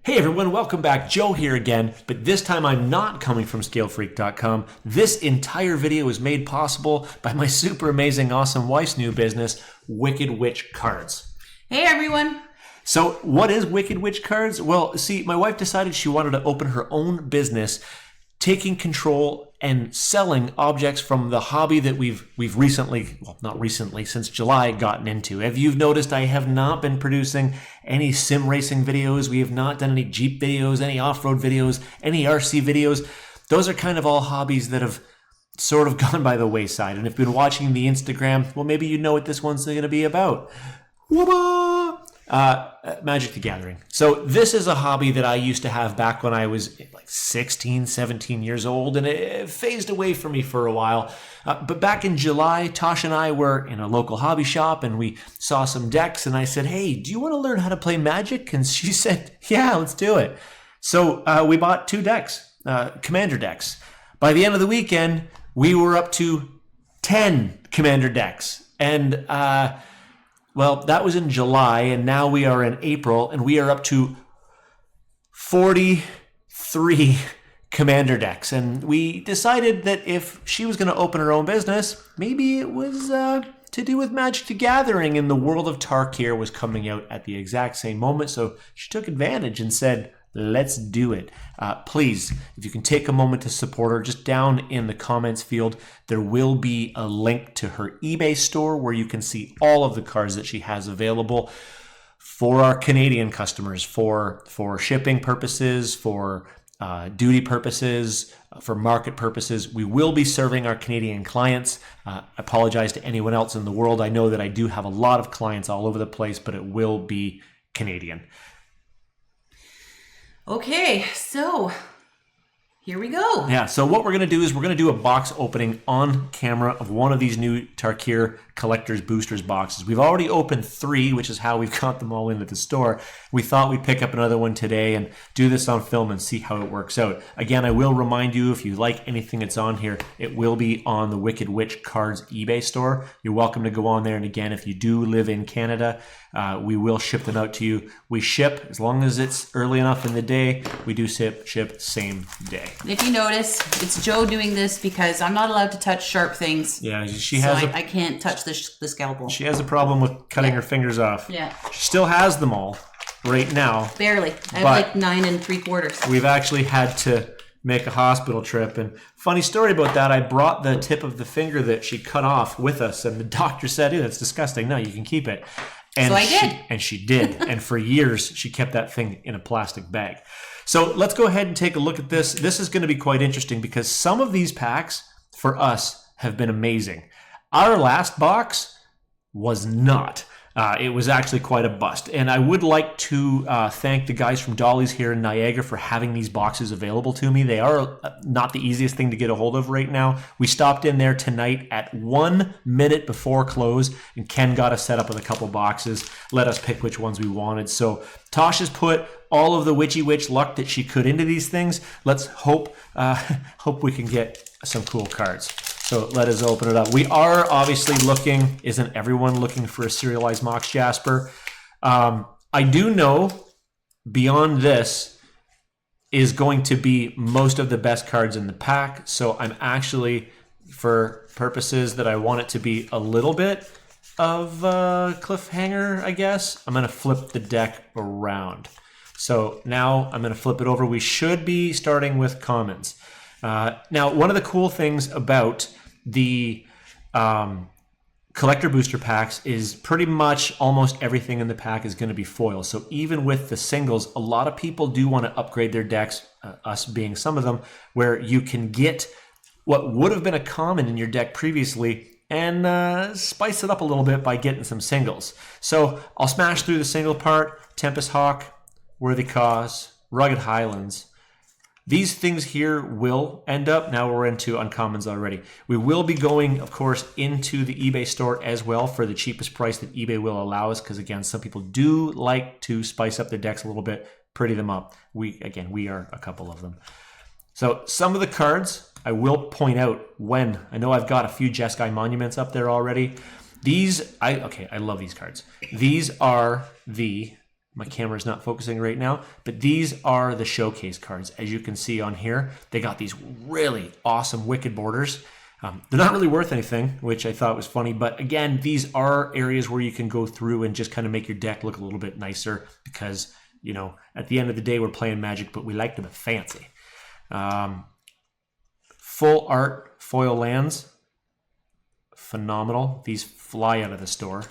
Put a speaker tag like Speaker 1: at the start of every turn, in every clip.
Speaker 1: Hey everyone, welcome back. Joe here again, but this time I'm not coming from ScaleFreak.com. This entire video is made possible by my super amazing, awesome wife's new business, Wicked Witch Cards.
Speaker 2: Hey everyone.
Speaker 1: So what is Wicked Witch Cards? Well, see, my wife decided she wanted to open her own business, taking control and selling objects from the hobby that we've recently, well, not recently, since July, gotten into. If you've noticed, I have not been producing any sim racing videos. We have not done any Jeep videos, any off-road videos, any RC videos. Those are kind of all hobbies that have sort of gone by the wayside. And if you've been watching the Instagram, well, maybe you know what this one's going to be about. Magic the Gathering. So this is a hobby that I used to have back when I was like 16, 17 years old, and it phased away from me for a while. But back in July, Tash and I were in a local hobby shop and we saw some decks, and I said, hey, do you want to learn how to play Magic? And she said, yeah, let's do it. So we bought 2 decks, Commander decks. By the end of the weekend, we were up to 10 Commander decks. And well, that was in July, and now we are in April, and we are up to 43 Commander decks. And we decided that if she was going to open her own business, maybe it was to do with Magic the Gathering, and the world of Tarkir was coming out at the exact same moment. So she took advantage and said, let's do it. Please, if you can take a moment to support her, just down in the comments field, there will be a link to her eBay store where you can see all of the cards that she has available for our Canadian customers, for shipping purposes, for duty purposes, for market purposes. We will be serving our Canadian clients. I apologize to anyone else in the world. I know that I do have a lot of clients all over the place, but it will be Canadian.
Speaker 2: Okay, so here we go.
Speaker 1: Yeah, so what we're going to do is we're going to do a box opening on camera of one of these new Tarkir Collector's Boosters boxes. We've already opened 3, which is how we've got them all in at the store. We thought we'd pick up another one today and do this on film and see how it works out. Again, I will remind you, if you like anything that's on here, it will be on the Wicked Witch Cards eBay store. You're welcome to go on there. And again, if you do live in Canada, we will ship them out to you. We ship, as long as it's early enough in the day, we do ship same day.
Speaker 2: If you notice, it's Joe doing this because I'm not allowed to touch sharp things.
Speaker 1: Yeah, she has.
Speaker 2: I can't touch the scalpel.
Speaker 1: She has a problem with cutting her fingers off.
Speaker 2: Yeah.
Speaker 1: She still has them all right now.
Speaker 2: Barely. I have like 9 3/4.
Speaker 1: We've actually had to make a hospital trip. And funny story about that, I brought the tip of the finger that she cut off with us, and the doctor said, ew, that's disgusting. No, you can keep it. And
Speaker 2: so I did.
Speaker 1: She did. And for years, she kept that thing in a plastic bag. So let's go ahead and take a look at this. This is going to be quite interesting because some of these packs for us have been amazing. Our last box was not. It was actually quite a bust. And I would like to thank the guys from Dolly's here in Niagara for having these boxes available to me. They are not the easiest thing to get a hold of right now. We stopped in there tonight at 1 minute before close, and Ken got us set up with a couple boxes, let us pick which ones we wanted. So Tosh has put all of the witchy witch luck that she could into these things. Let's hope we can get some cool cards. So let us open it up. We are obviously looking, isn't everyone looking for a serialized Mox Jasper? I do know beyond this is going to be most of the best cards in the pack. So I'm actually, for purposes that I want it to be a little bit of a cliffhanger, I guess, I'm going to flip the deck around. So now I'm going to flip it over. We should be starting with commons. Now, one of the cool things about the collector booster packs is pretty much almost everything in the pack is going to be foil. So even with the singles, a lot of people do want to upgrade their decks, us being some of them, where you can get what would have been a common in your deck previously and spice it up a little bit by getting some singles. So I'll smash through the single part: Tempest Hawk, Worthy Cause, Rugged Highlands. These things here will end up, now we're into uncommons already. We will be going, of course, into the eBay store as well for the cheapest price that eBay will allow us, because again, some people do like to spice up their decks a little bit, pretty them up. We are a couple of them. So some of the cards I will point out when, I know I've got a few Jeskai Monuments up there already. I love these cards. These are the My camera's not focusing right now, but these are the showcase cards. As you can see on here, they got these really awesome Wicked borders. They're not really worth anything, which I thought was funny. But again, these are areas where you can go through and just kind of make your deck look a little bit nicer because, you know, at the end of the day, we're playing Magic, but we like to be fancy. Full art foil lands. Phenomenal. These fly out of the store.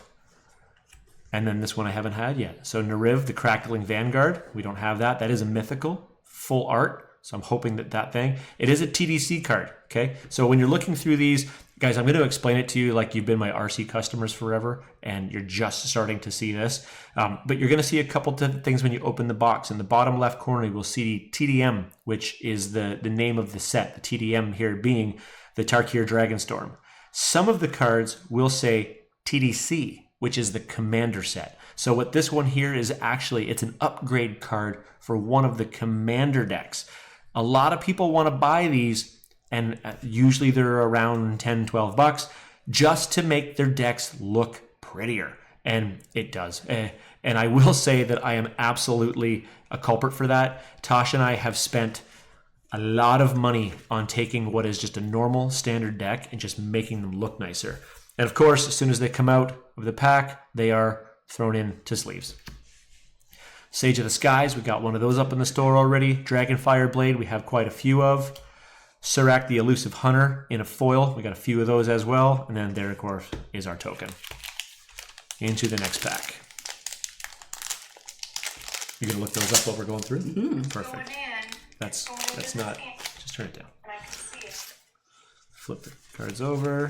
Speaker 1: And then this one I haven't had yet. So Nariv, the Crackling Vanguard. We don't have that. That is a mythical. Full art. So I'm hoping that thing. It is a TDC card, okay? So when you're looking through these, guys, I'm going to explain it to you like you've been my RC customers forever, and you're just starting to see this. But you're going to see a couple of things when you open the box. In the bottom left corner, you will see TDM, which is the name of the set. The TDM here being the Tarkir Dragonstorm. Some of the cards will say TDC, which is the Commander set. So what this one here is actually, it's an upgrade card for one of the Commander decks. A lot of people want to buy these, and usually they're around 10, 12 bucks, just to make their decks look prettier. And it does. And I will say that I am absolutely a culprit for that. Tash and I have spent a lot of money on taking what is just a normal standard deck and just making them look nicer. And of course, as soon as they come out of the pack, they are thrown into sleeves. Sage of the Skies, we got one of those up in the store already. Dragonfire Blade, we have quite a few of. Surak the Elusive Hunter in a foil, we got a few of those as well. And then there, of course, is our token. Into the next pack. You're gonna look those up while we're going through? Mm-hmm. Perfect. That's not, just turn it down. Flip the cards over.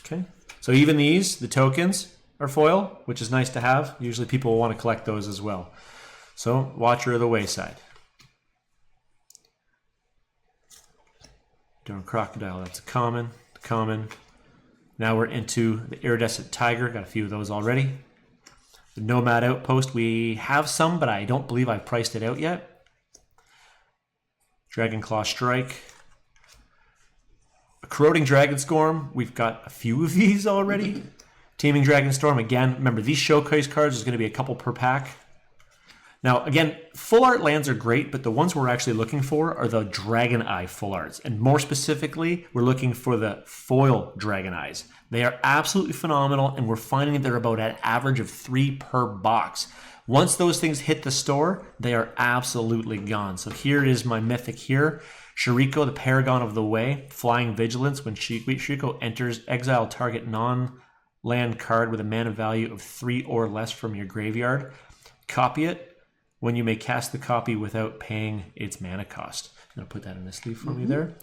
Speaker 1: Okay, so even these, the tokens, are foil, which is nice to have. Usually people will want to collect those as well. So, Watcher of the Wayside. Darn Crocodile, that's a common. Now we're into the Iridescent Tiger, got a few of those already. The Nomad Outpost, we have some, but I don't believe I've priced it out yet. Dragonclaw Strike. A Corroding Dragonstorm, we've got a few of these already. Teeming Dragonstorm, again, remember these showcase cards is going to be a couple per pack. Now, again, full art lands are great, but the ones we're actually looking for are the Dragon Eye full arts. And more specifically, we're looking for the foil Dragon Eyes. They are absolutely phenomenal, and we're finding they're about an average of 3 per box. Once those things hit the store, they are absolutely gone. So here is my mythic here. Shiriko, the Paragon of the Way, Flying Vigilance. When Shiriko enters, exile target non-land card with a mana value of 3 or less from your graveyard. Copy it when you may cast the copy without paying its mana cost. I'm going to put that in a sleeve for me there.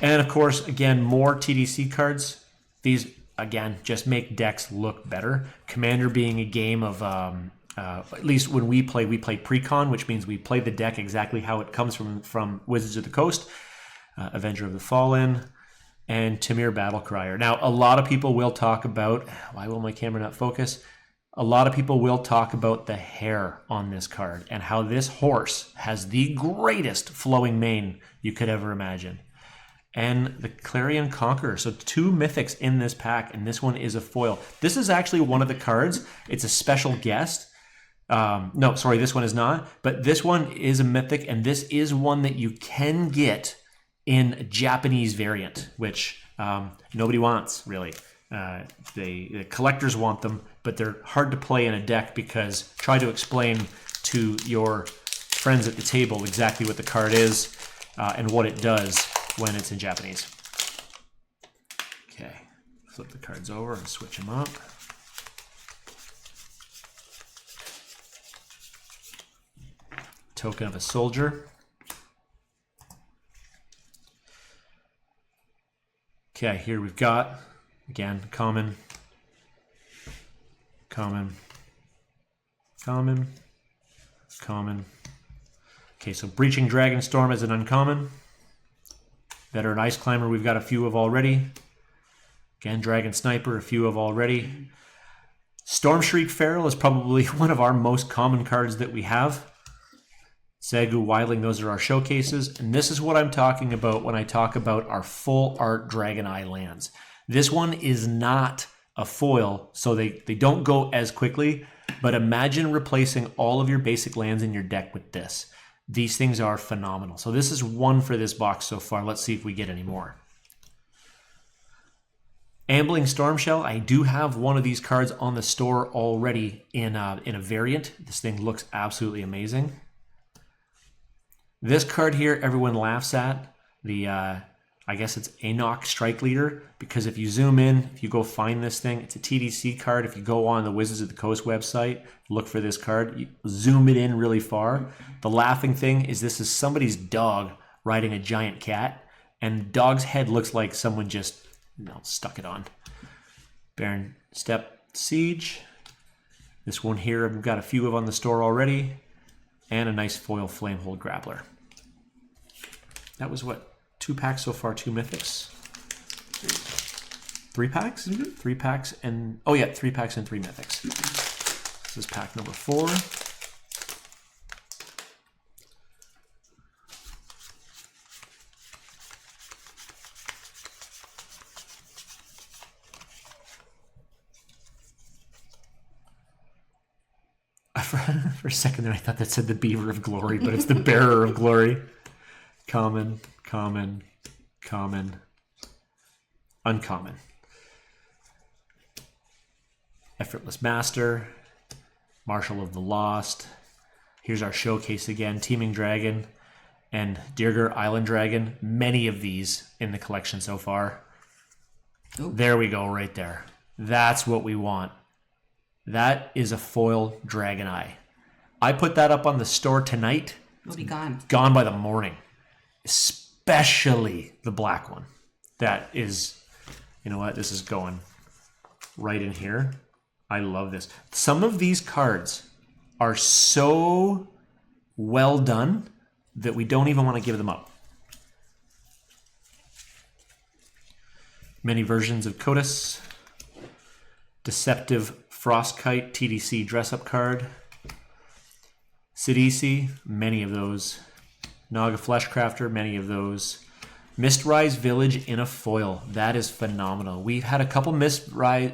Speaker 1: And of course, again, more TDC cards. These, again, just make decks look better. Commander being a game of... at least when we play pre-con, which means we play the deck exactly how it comes from Wizards of the Coast, Avenger of the Fallen, and Tamir Battlecrier. Now, a lot of people will talk about, why will my camera not focus? A lot of people will talk about the hair on this card and how this horse has the greatest flowing mane you could ever imagine. And the Clarion Conqueror. So 2 mythics in this pack, and this one is a foil. This is actually one of the cards. It's a special guest. No, sorry, this one is not. But this one is a mythic, and this is one that you can get in a Japanese variant, which nobody wants, really. The collectors want them, but they're hard to play in a deck because try to explain to your friends at the table exactly what the card is and what it does when it's in Japanese. Okay, flip the cards over and switch them up. Token of a Soldier. Okay, here we've got, again, common. Okay, so Breaching Dragonstorm is an uncommon. Veteran Ice Climber, we've got a few of already. Again, Dragon Sniper, a few of already. Storm Shriek Feral is probably one of our most common cards that we have. Segu Wildling, those are our showcases. And this is what I'm talking about when I talk about our full art Dragon Eye lands. This one is not a foil so they don't go as quickly. But imagine replacing all of your basic lands in your deck with this. These things are phenomenal. So this is one for this box so far. Let's see if we get any more. Ambling Stormshell. I do have one of these cards on the store already in a variant. This thing looks absolutely amazing. This card here, everyone laughs at. The I guess it's Enoch Strike Leader, because if you zoom in, if you go find this thing, it's a TDC card. If you go on the Wizards of the Coast website, look for this card, you zoom it in really far. The laughing thing is this is somebody's dog riding a giant cat, and the dog's head looks like someone just stuck it on. Baron Step Siege. This one here I've got a few of on the store already. And a nice foil Flamehold Grappler. That was what? 2 packs so far, 2 mythics. 3 packs? 3 packs and... Oh yeah, 3 packs and 3 mythics. This is pack number 4. For a second there I thought that said the Beaver of Glory, but it's the Bearer of Glory. Common, common, common, uncommon. Effortless Master, Marshal of the Lost. Here's our showcase again, Teeming Dragon and Dirger Island Dragon. Many of these in the collection so far. Ooh. There we go, right there. That's what we want. That is a foil Dragon Eye. I put that up on the store tonight.
Speaker 2: It'll be gone.
Speaker 1: Gone by the morning. Especially the black one. That is, you know what? This is going right in here. I love this. Some of these cards are so well done that we don't even want to give them up. Many versions of Kotus. Deceptive Frostkite TDC dress-up card. Sidisi, many of those. Naga Fleshcrafter, many of those. Mistrise Village in a foil. That is phenomenal. We've had a couple Mistrise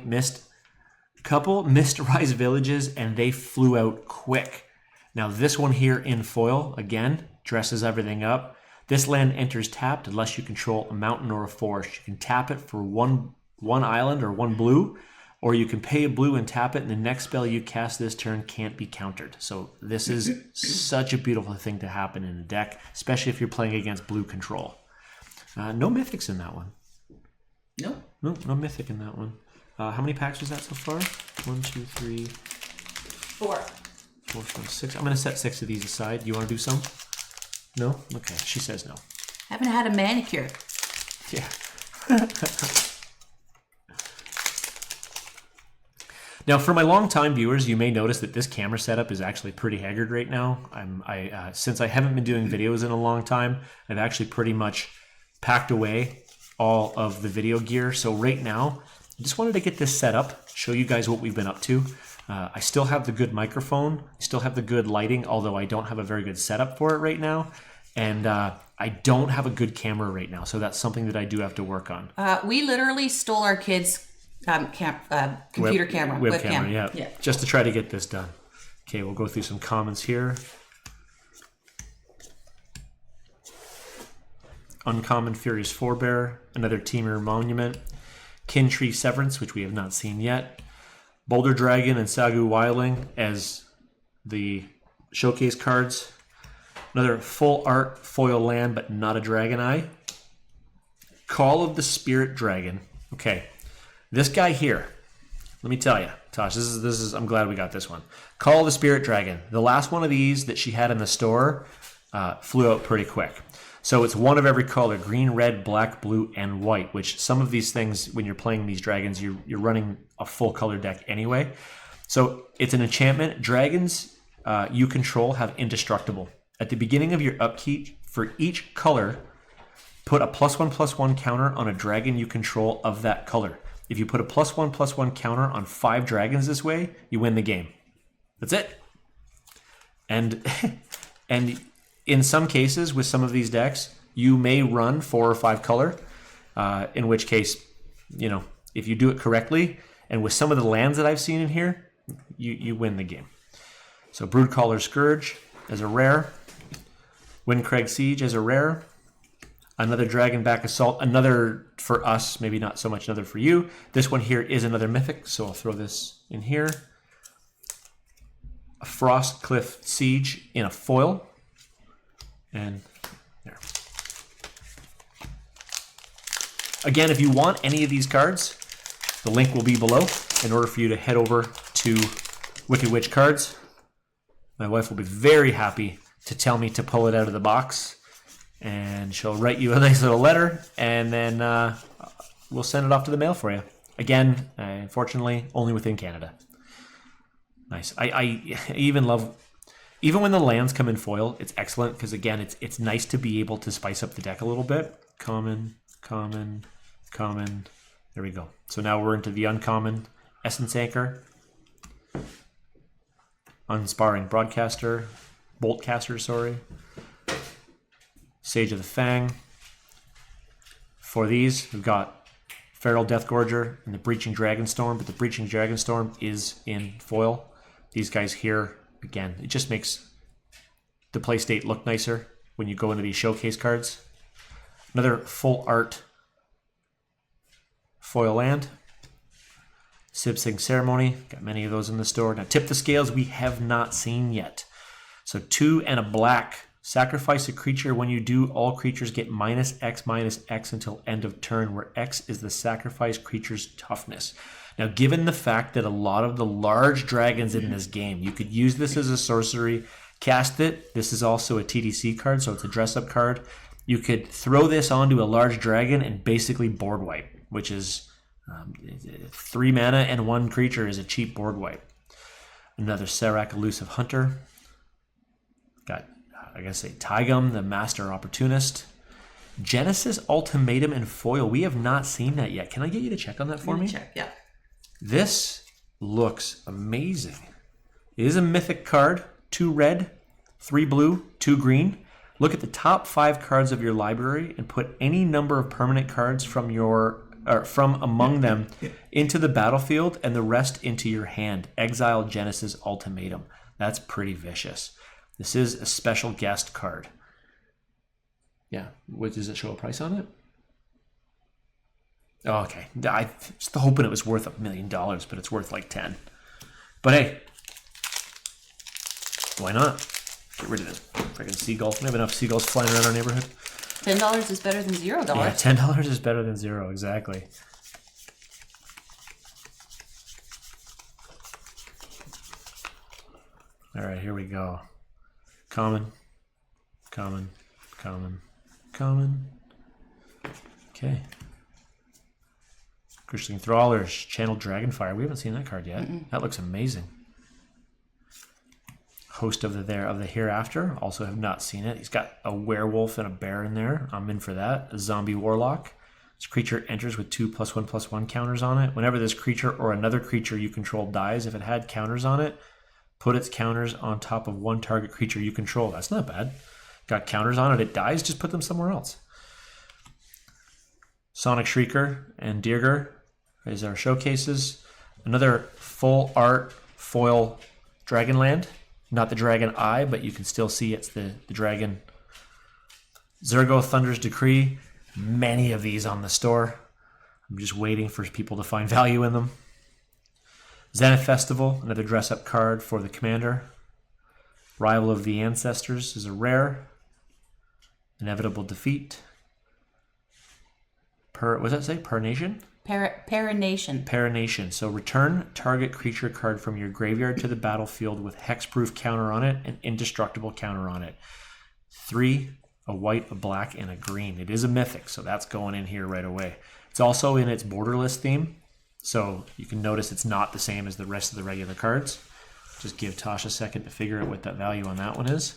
Speaker 1: Villages, and they flew out quick. Now this one here in foil, again, dresses everything up. This land enters tapped unless you control a mountain or a forest. You can tap it for one island or 1 blue, or you can pay a blue and tap it, and the next spell you cast this turn can't be countered. So this is such a beautiful thing to happen in a deck, especially if you're playing against blue control. No mythics in that one.
Speaker 2: Nope.
Speaker 1: No mythic in that one. How many packs was that so far? 1, 2, 3...
Speaker 2: 4.
Speaker 1: 4, 5, 6. I'm going to set 6 of these aside. You want to do some? No? Okay, she says no.
Speaker 2: Haven't had a manicure.
Speaker 1: Yeah. Now, for my long-time viewers, you may notice that this camera setup is actually pretty haggard right now. Since I haven't been doing videos in a long time, I've actually pretty much packed away all of the video gear. So right now, I just wanted to get this set up, show you guys what we've been up to. I still have the good microphone, I still have the good lighting, although I don't have a very good setup for it right now. And I don't have a good camera right now, so that's something that I do have to work on.
Speaker 2: We literally stole our kids' computer camera.
Speaker 1: Webcam, yeah. Just to try to get this done. Okay, we'll go through some comments here. Uncommon Furious Forebear, another Teamer Monument, Kintree Severance, which we have not seen yet, Boulder Dragon and Sagu Wildling as the showcase cards, another full art foil land but not a Dragon Eye, Call of the Spirit Dragon. Okay, this guy here, let me tell you, Tosh, this is I'm glad we got this one. Call of the Spirit Dragon. The last one of these that she had in the store flew out pretty quick. So it's one of every color, green, red, black, blue, and white, which some of these things, when you're playing these dragons, you're running a full color deck anyway. So it's an enchantment. Dragons you control have indestructible. At the beginning of your upkeep, for each color, put a +1/+1 counter on a dragon you control of that color. If you put a +1/+1 counter on 5 dragons this way, you win the game. That's it. And in some cases, with some of these decks, you may run 4 or 5 color, in which case, if you do it correctly, And with some of the lands that I've seen in here, you win the game. So Broodcaller Scourge as a rare. Windcrag Siege as a rare. Another Dragonback Assault. Another for us, maybe not so much another for you. This one here is another mythic, so I'll throw this in here. A Frostcliff Siege in a foil. And there. Again, if you want any of these cards, the link will be below in order for you to head over to Wicked Witch Cards. My wife will be very happy to tell me to pull it out of the box, and she'll write you a nice little letter, and then we'll send it off to the mail for you. Again, unfortunately, only within Canada. Nice. I even love, even when the lands come in foil, it's excellent because again, it's nice to be able to spice up the deck a little bit. Common, common, common. There we go. So now we're into the uncommon. Essence Anchor. Unsparring Broadcaster. Boltcaster, sorry. Sage of the Fang. For these, we've got Feral Deathgorger and the Breaching Dragonstorm, but the Breaching Dragonstorm is in foil. These guys here, again, it just makes the play state look nicer when you go into these showcase cards. Another full art foil land. Sib Sing Ceremony, got many of those in the store. Now Tip the Scales we have not seen yet. So 2 and a black. Sacrifice a creature. When you do, all creatures get -X until end of turn, where X is the sacrifice creature's toughness. Now, given the fact that a lot of the large dragons in this game, you could use this as a sorcery, cast it. This is also a TDC card, so it's a dress-up card. You could throw this onto a large dragon and basically board wipe, which is 3 mana and 1 creature is a cheap board wipe. Another Serac Elusive Hunter. Got, I guess, a Tygum, the Master Opportunist. Genesis Ultimatum and foil. We have not seen that yet. Can I get you to check on that for me?
Speaker 2: Check, yeah.
Speaker 1: This looks amazing. It is a mythic card. 2 red, 3 blue, 2 green. Look at the top 5 cards of your library and put any number of permanent cards from among them into the battlefield and the rest into your hand. Exile Genesis Ultimatum. That's pretty vicious. This is a special guest card. Yeah. What does it show a price on it? Oh, okay. I was hoping it was worth $1 million, but it's worth like 10. But hey, why not? Get rid of this freaking seagull. We have enough seagulls flying around our neighborhood.
Speaker 2: $10 is better than $0.
Speaker 1: Yeah, $10 is better than 0. Exactly. All right, here we go. Common, common, common, common. Okay. Christian Thrallers, Channel Dragonfire. We haven't seen that card yet. That looks amazing. Host of the Hereafter. Also have not seen it. He's got a werewolf and a bear in there. I'm in for that. A zombie warlock. This creature enters with 2+1/+1 counters on it. Whenever this creature or another creature you control dies, if it had counters on it, put its counters on top of one target creature you control. That's not bad. Got counters on it, it dies, just put them somewhere else. Sonic Shrieker and Dirger is our showcases. Another full art foil Dragonland. Not the Dragon Eye, but you can still see it's the dragon. Zergo Thunder's Decree. Many of these on the store. I'm just waiting for people to find value in them. Zenith Festival, another dress-up card for the commander. Rival of the Ancestors is a rare. Inevitable Defeat. What does that say? Parination?
Speaker 2: Parination.
Speaker 1: Parination. So return target creature card from your graveyard to the battlefield with hexproof counter on it and indestructible counter on it. 3, a white, a black, and a green. It is a mythic, so that's going in here right away. It's also in its borderless theme, so you can notice it's not the same as the rest of the regular cards. Just give Tosh a second to figure out what that value on that one is.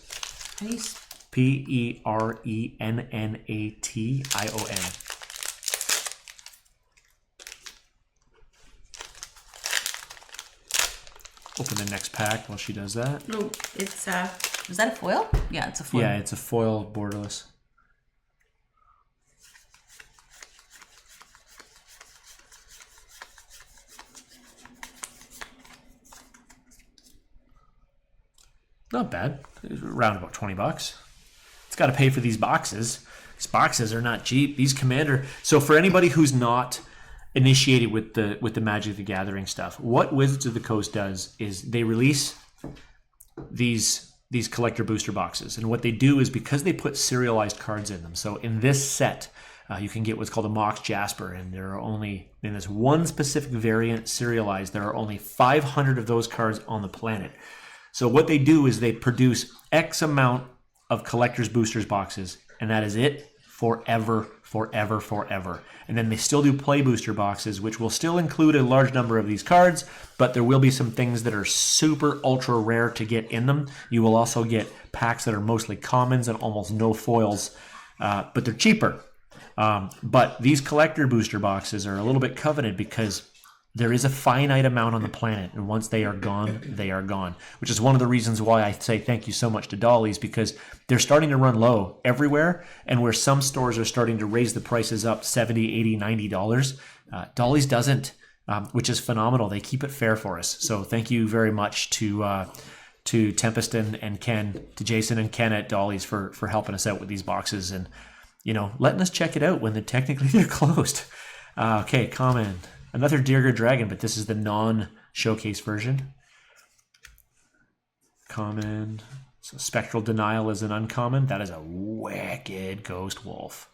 Speaker 1: Perennatation. Open the next pack while she does that.
Speaker 2: No, it's is that a foil? Yeah, it's a foil.
Speaker 1: Yeah, it's a foil borderless. Not bad. Around about $20. It's got to pay for these boxes. These boxes are not cheap. These Commander. So for anybody who's not initiated with the Magic the Gathering stuff, what Wizards of the Coast does is they release these collector booster boxes, and what they do is because they put serialized cards in them. So in this set, you can get what's called a Mox Jasper, and there are only in this one specific variant serialized. There are only 500 of those cards on the planet. So what they do is they produce X amount of collector's boosters boxes, and that is it forever, forever, forever. And then they still do play booster boxes, which will still include a large number of these cards, but there will be some things that are super ultra rare to get in them. You will also get packs that are mostly commons and almost no foils, but they're cheaper. But these collector booster boxes are a little bit coveted because there is a finite amount on the planet, and once they are gone, they are gone, which is one of the reasons why I say thank you so much to Dolly's, because they're starting to run low everywhere, and where some stores are starting to raise the prices up $70, $80, $90, Dolly's doesn't, which is phenomenal. They keep it fair for us. So thank you very much to Tempest and Ken, to Jason and Ken at Dolly's for helping us out with these boxes and, you know, letting us check it out when they're closed. Okay, comment. Another Tarkir Dragon, but this is the non-showcase version. Common. So Spectral Denial is an uncommon. That is a wicked Ghost Wolf.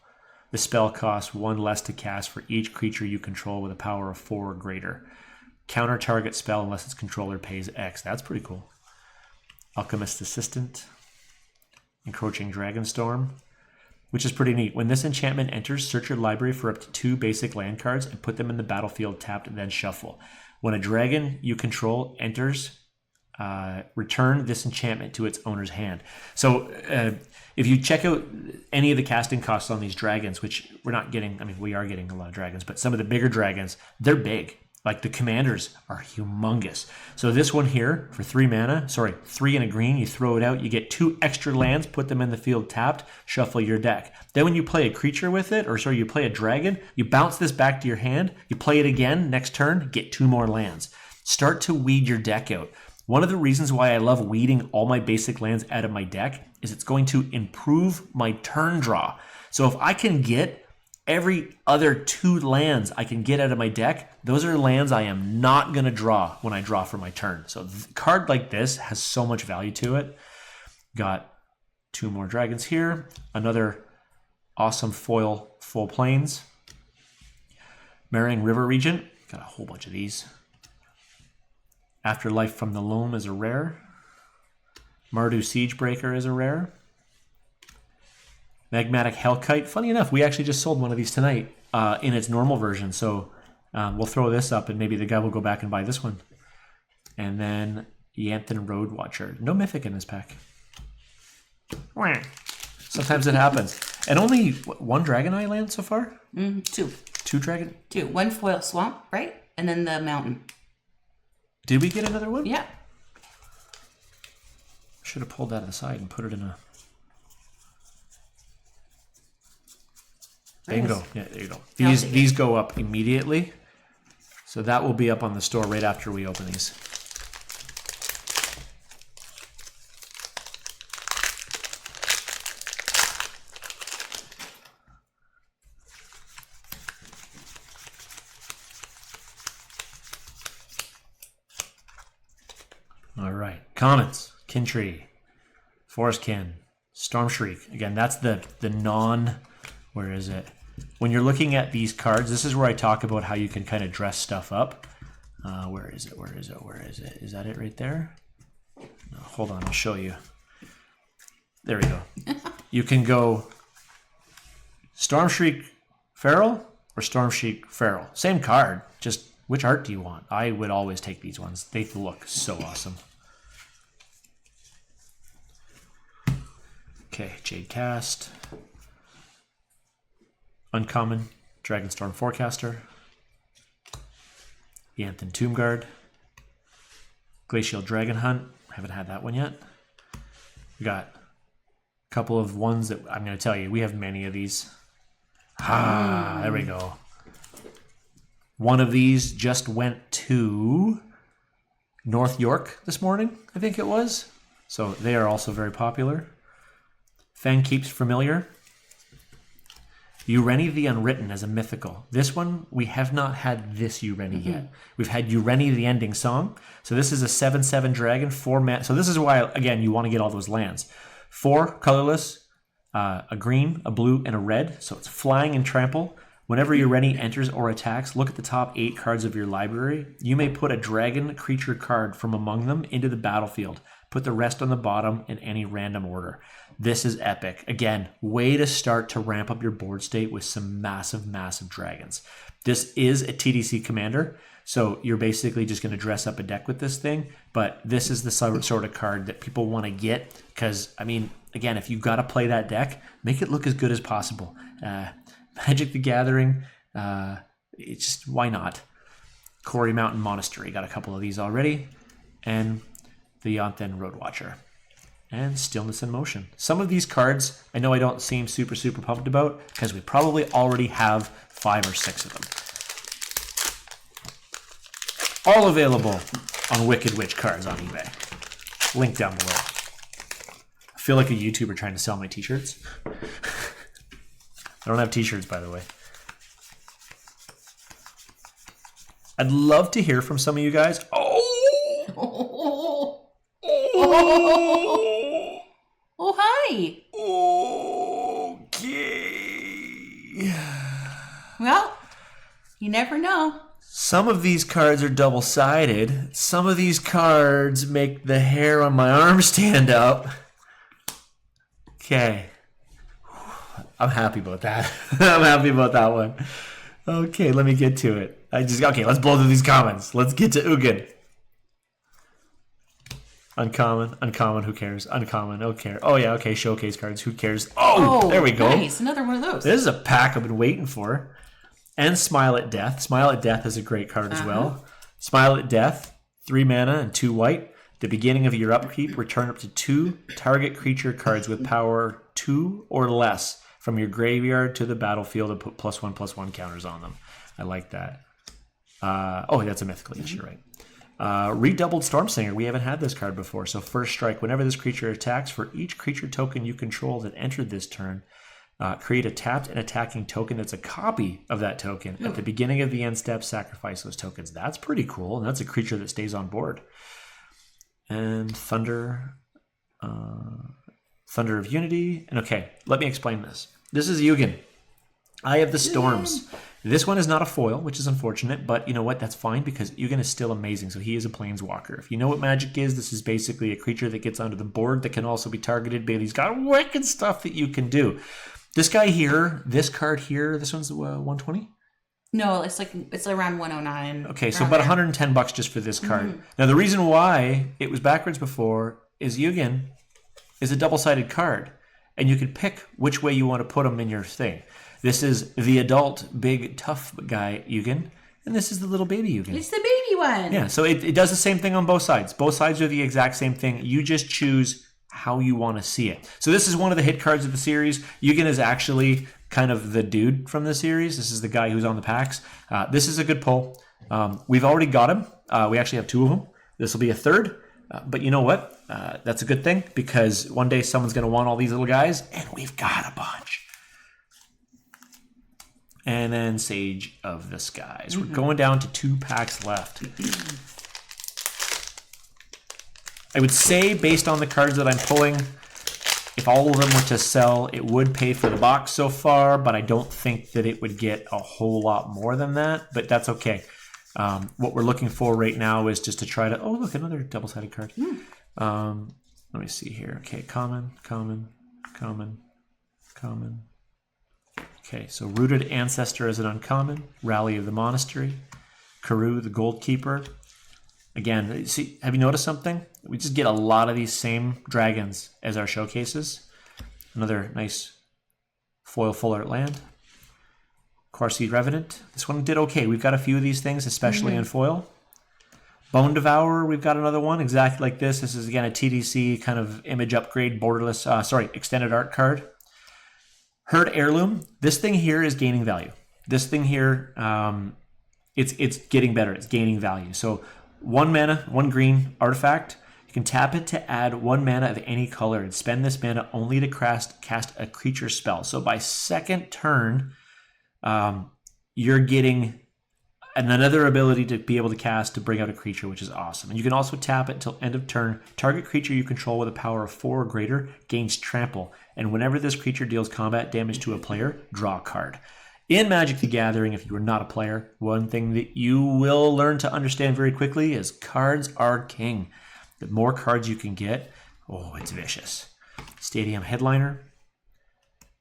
Speaker 1: The spell costs 1 less to cast for each creature you control with a power of 4 or greater. Counter target spell unless its controller pays X. That's pretty cool. Alchemist Assistant. Encroaching Dragonstorm, which is pretty neat. When this enchantment enters, search your library for up to 2 basic land cards and put them in the battlefield tapped and then shuffle. When a dragon you control enters, return this enchantment to its owner's hand. So if you check out any of the casting costs on these dragons, which we're not getting, I mean, we are getting a lot of dragons, but some of the bigger dragons, they're big. Like the commanders are humongous. So this one here for 3 and a green, you throw it out, you get 2 extra lands, put them in the field tapped, shuffle your deck. Then when you play a creature with it, you play a dragon, you bounce this back to your hand, you play it again, next turn, get 2 more lands. Start to weed your deck out. One of the reasons why I love weeding all my basic lands out of my deck is it's going to improve my turn draw. So if I can get every other 2 lands I can get out of my deck, those are lands I am not going to draw when I draw for my turn. So a card like this has so much value to it. Got 2 more dragons here. Another awesome foil full plains. Marrying River Regent. Got a whole bunch of these. Afterlife from the Loam is a rare. Mardu Siegebreaker is a rare. Magmatic Hellkite. Funny enough, we actually just sold one of these tonight in its normal version. So we'll throw this up and maybe the guy will go back and buy this one. And then Yanthan Road Watcher. No mythic in this pack. Sometimes it happens. And only 1 Dragon Eye land so far?
Speaker 2: 2.
Speaker 1: 2 Dragon?
Speaker 2: 2. 1 foil swamp, right? And then the mountain.
Speaker 1: Did we get another one?
Speaker 2: Yeah.
Speaker 1: Should have pulled that aside and put it in a... Bingo. Yeah, there you go. These go up immediately. So that will be up on the store right after we open these. All right. Commons. Kintree. Forestkin. Stormshriek. Again, that's the non... Where is it? When you're looking at these cards, this is where I talk about how you can kind of dress stuff up. Where is it? Is that it right there? No, hold on, I'll show you. There we go. You can go Stormshriek Feral or Stormshriek Feral. Same card, just which art do you want? I would always take these ones. They look so awesome. Okay, Jade Cast. Uncommon, Dragonstorm Forecaster, Yanthan Tombguard, Glacial Dragon Hunt. Haven't had that one yet. We got a couple of ones that I'm going to tell you. We have many of these. There we go. One of these just went to North York this morning, I think it was. So they are also very popular. Fang Keep's familiar. Ureni the Unwritten as a mythical. This one, we have not had this Ureni yet. We've had Ureni the Ending Song. So this is a 7/7 dragon, 4 mana. So this is why, again, you want to get all those lands. 4 colorless, a green, a blue, and a red. So it's flying and trample. Whenever Ureni enters or attacks, look at the top 8 cards of your library. You may put a dragon creature card from among them into the battlefield. Put the rest on the bottom in any random order. This is epic. Again, way to start to ramp up your board state with some massive, massive dragons. This is a TDC commander, so you're basically just going to dress up a deck with this thing, but this is the sort of card that people want to get because, I mean, again, if you've got to play that deck, make it look as good as possible. Magic the Gathering, it's just, why not? Quarry Mountain Monastery, got a couple of these already, and the Yonthen Road Watcher. And Stillness in Motion. Some of these cards, I know I don't seem super, super pumped about because we probably already have 5 or 6 of them. All available on Wicked Witch Cards on eBay. Link down below. I feel like a YouTuber trying to sell my t-shirts. I don't have t-shirts, by the way. I'd love to hear from some of you guys.
Speaker 2: Oh, hi.
Speaker 1: Okay.
Speaker 2: Well, you never know.
Speaker 1: Some of these cards are double-sided. Some of these cards make the hair on my arm stand up. Okay. I'm happy about that. I'm happy about that one. Okay, let me get to it. Okay, let's blow through these comments. Let's get to Ugin. Uncommon, who cares? Uncommon, okay. Oh yeah, okay, showcase cards, who cares? Oh, there we go.
Speaker 2: Nice, another one of those.
Speaker 1: This is a pack I've been waiting for. And Smile at Death. Smile at Death is a great card as well. Smile at Death, 3 mana and 2 white. The beginning of your upkeep, return up to 2 target creature cards with power 2 or less from your graveyard to the battlefield and put +1/+1 counters on them. I like that. That's a mythical, yes, you're right. Redoubled Stormsinger. We haven't had this card before. So first strike. Whenever this creature attacks, for each creature token you control that entered this turn, create a tapped and attacking token that's a copy of that token. At the beginning of the end step, sacrifice those tokens. That's pretty cool. And that's a creature that stays on board. And Thunder of Unity. And okay, let me explain this. This is Ugin. Eye of the Storms. This one is not a foil, which is unfortunate, but you know what? That's fine because Ugin is still amazing. So he is a planeswalker. If you know what Magic is, this is basically a creature that gets onto the board that can also be targeted, but he's got wicked stuff that you can do. This guy here, this card here, this one's 120?
Speaker 2: No, it's around 109.
Speaker 1: Okay, so about $110 just for this card. Mm-hmm. Now the reason why it was backwards before is Ugin is a double-sided card, and you can pick which way you want to put him in your thing. This is the adult, big, tough guy Ugin, and this is the little baby Ugin.
Speaker 2: It's the baby one.
Speaker 1: Yeah, so it does the same thing on both sides. Both sides are the exact same thing. You just choose how you want to see it. So this is one of the hit cards of the series. Ugin is actually kind of the dude from the series. This is the guy who's on the packs. This is a good pull. We've already got him. We actually have 2 of them. This will be a 3rd. But you know what? That's a good thing because one day someone's going to want all these little guys, and we've got a bunch. And then Sage of the Skies. Mm-hmm. We're going down to 2 packs left. I would say, based on the cards that I'm pulling, if all of them were to sell, it would pay for the box so far, but I don't think that it would get a whole lot more than that, but that's okay. What we're looking for right now is just to try to... Oh, look, another double-sided card. Let me see here. Okay, common. Okay, so Rooted Ancestor as an uncommon. Rally of the Monastery. Karoo, the Gold Keeper. Again, see, have you noticed something? We just get a lot of these same dragons as our showcases. Another nice foil full art land. Quarseed Revenant. This one did okay. We've got a few of these things, especially in foil. Bone Devourer, we've got another one exactly like this. This is, again, a TDC kind of image upgrade, borderless, extended art card. Herd Heirloom. This thing here is gaining value. This thing here, it's getting better. It's gaining value. So 1 mana, 1 green artifact. You can tap it to add 1 mana of any color and spend this mana only to cast a creature spell. So by second turn, you're getting another ability to be able to cast to bring out a creature, which is awesome. And you can also tap it until end of turn. Target creature you control with a power of 4 or greater gains trample. And whenever this creature deals combat damage to a player, draw a card. In Magic the Gathering, if you are not a player, one thing that you will learn to understand very quickly is cards are king. The more cards you can get, oh, it's vicious. Stadium Headliner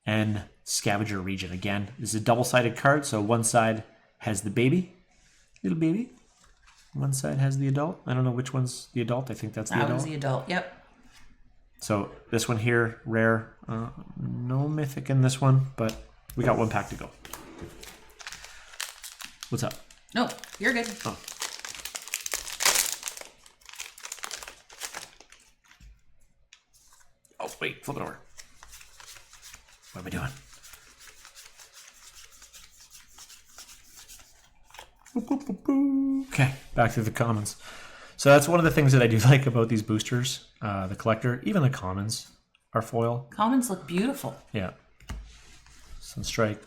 Speaker 1: and Scavenger Region. Again, this is a double-sided card, so one side has the baby, little baby. One side has the adult. I don't know which one's the adult. I think that's the adult.
Speaker 2: That one's the adult, yep.
Speaker 1: So this one here, rare. No mythic in this one, but we got 1 pack to go. What's up?
Speaker 2: No, you're good.
Speaker 1: Oh. Oh, wait, flip it over. What am I doing? Okay, back to the commons. So that's one of the things that I do like about these boosters. The collector, even the commons are foil.
Speaker 2: Commons look beautiful.
Speaker 1: Yeah. Sunstrike,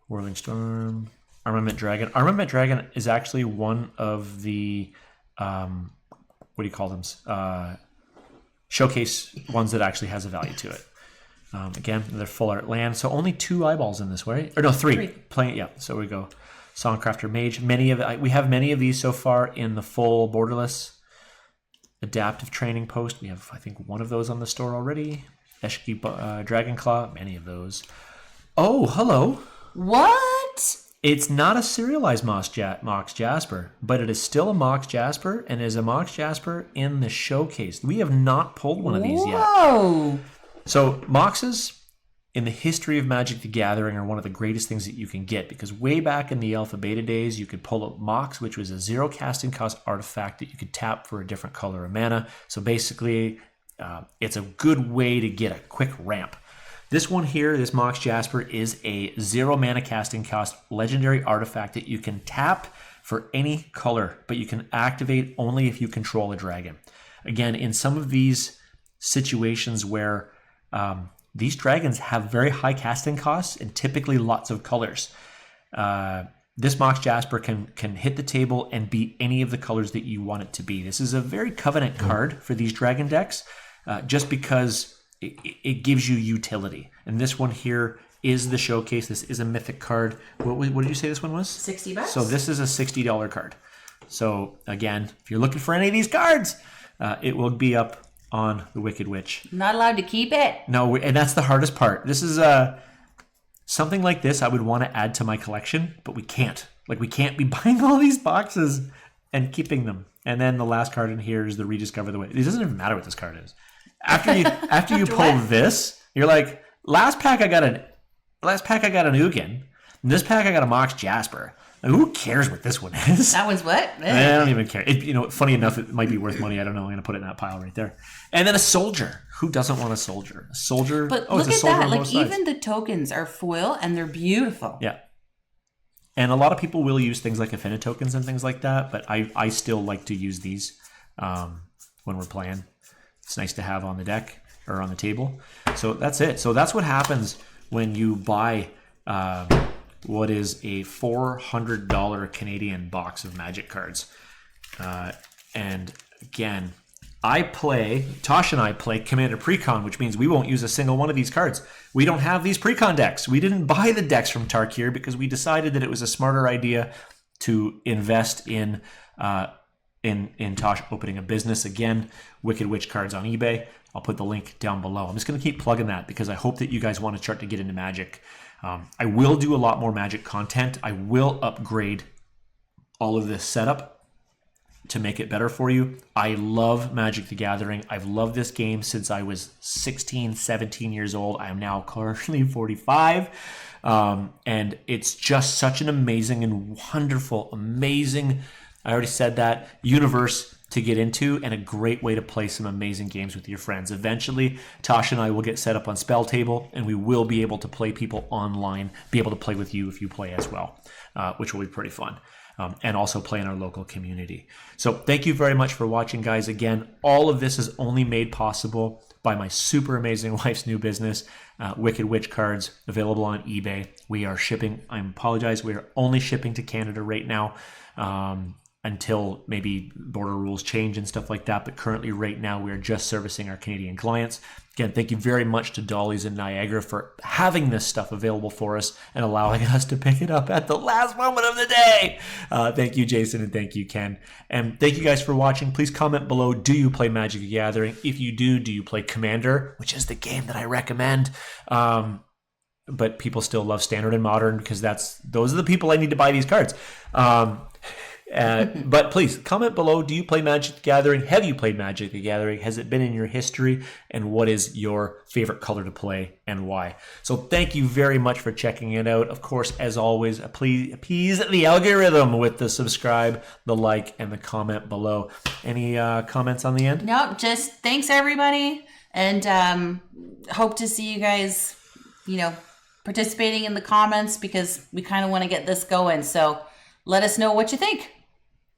Speaker 1: Whirling Storm, Armament Dragon. Armament Dragon is actually one of the, what do you call them? Showcase ones that actually has a value to it. Again, they're full art land. So only 2 eyeballs in this way. Or no, 3. Playing, yeah, so we go. Songcrafter Mage. We have many of these so far in the full borderless adaptive training post. We have, I think, 1 of those on the store already. Eshki Dragonclaw, many of those. Oh, hello.
Speaker 2: What?
Speaker 1: It's not a serialized Mox Jasper, but it is still a Mox Jasper and is a Mox Jasper in the showcase. We have not pulled one of these yet.
Speaker 2: Whoa.
Speaker 1: So Moxes in the history of Magic the Gathering are one of the greatest things that you can get, because way back in the Alpha Beta days, you could pull up Mox, which was a 0 casting cost artifact that you could tap for a different color of mana. So basically, it's a good way to get a quick ramp. This one here, this Mox Jasper, is a 0 mana casting cost legendary artifact that you can tap for any color, but you can activate only if you control a dragon. Again, in some of these situations where these dragons have very high casting costs and typically lots of colors, this Mox Jasper can hit the table and be any of the colors that you want it to be. This is a very covenant card for these dragon decks, just because it gives you utility. And this one here is the showcase. This is a mythic card. What did you say this one was?
Speaker 2: $60.
Speaker 1: So this is a $60 card. So again, if you're looking for any of these cards, it will be up on the Wicked Witch.
Speaker 2: Not allowed to keep it.
Speaker 1: No, and that's the hardest part. This is something like this I would want to add to my collection, but we can't. Like, we can't be buying all these boxes and keeping them. And then the last card in here is the Rediscover the Way. It doesn't even matter what this card is. After you pull this, you're like, last pack I got an Ugin. This pack I got a Mox Jasper. Like, who cares what this one is?
Speaker 2: That one's what?
Speaker 1: I don't even care. Funny enough, it might be worth money. I don't know. I'm going to put it in that pile right there. And then a soldier. Who doesn't want a soldier? A soldier.
Speaker 2: But
Speaker 1: look
Speaker 2: at that. Like, even the tokens are foil and they're beautiful.
Speaker 1: Yeah. And a lot of people will use things like affinity tokens and things like that, but I still like to use these when we're playing. It's nice to have on the deck or on the table. So that's it. So that's what happens when you buy what is a $400 Canadian box of Magic cards. And again, Tash and I play Commander Precon, which means we won't use a single one of these cards. We don't have these Precon decks. We didn't buy the decks from Tarkir because we decided that it was a smarter idea to invest in Tosh opening a business. Again, Wicked Witch cards on eBay. I'll put the link down below. I'm just going to keep plugging that because I hope that you guys want to start to get into Magic. I will do a lot more Magic content. I will upgrade all of this setup to make it better for you. I love Magic the Gathering. I've loved this game since I was 16, 17 years old. I am now currently 45. And it's just such an amazing and wonderful, amazing, I already said that, universe to get into, and a great way to play some amazing games with your friends. Eventually, Tash and I will get set up on Spell Table, and we will be able to play people online, be able to play with you if you play as well, which will be pretty fun. and also play in our local community. So thank you very much for watching, guys. Again, all of this is only made possible by my super amazing wife's new business, Wicked Witch Cards, available on eBay. We are shipping, I apologize, we are only shipping to Canada right now, until maybe border rules change and stuff like that. But currently right now, we are just servicing our Canadian clients. Again, thank you very much to Dolly's in Niagara for having this stuff available for us and allowing us to pick it up at the last moment of the day. Thank you, Jason, and thank you, Ken. And thank you guys for watching. Please comment below, do you play Magic the Gathering? If you do you play Commander, which is the game that I recommend? But people still love Standard and Modern because those are the people I need to buy these cards. But please comment below. Do you play Magic the Gathering? Have you played Magic the Gathering? Has it been in your history? And what is your favorite color to play and why? So thank you very much for checking it out. Of course, as always, please appease the algorithm with the subscribe, the like, and the comment below. Any comments on the end?
Speaker 2: No, just thanks everybody, and hope to see you guys, participating in the comments, because we kind of want to get this going. So let us know what you think.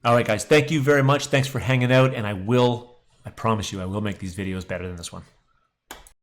Speaker 1: All right, guys. Thank you very much. Thanks for hanging out. And I promise you, I will make these videos better than this one.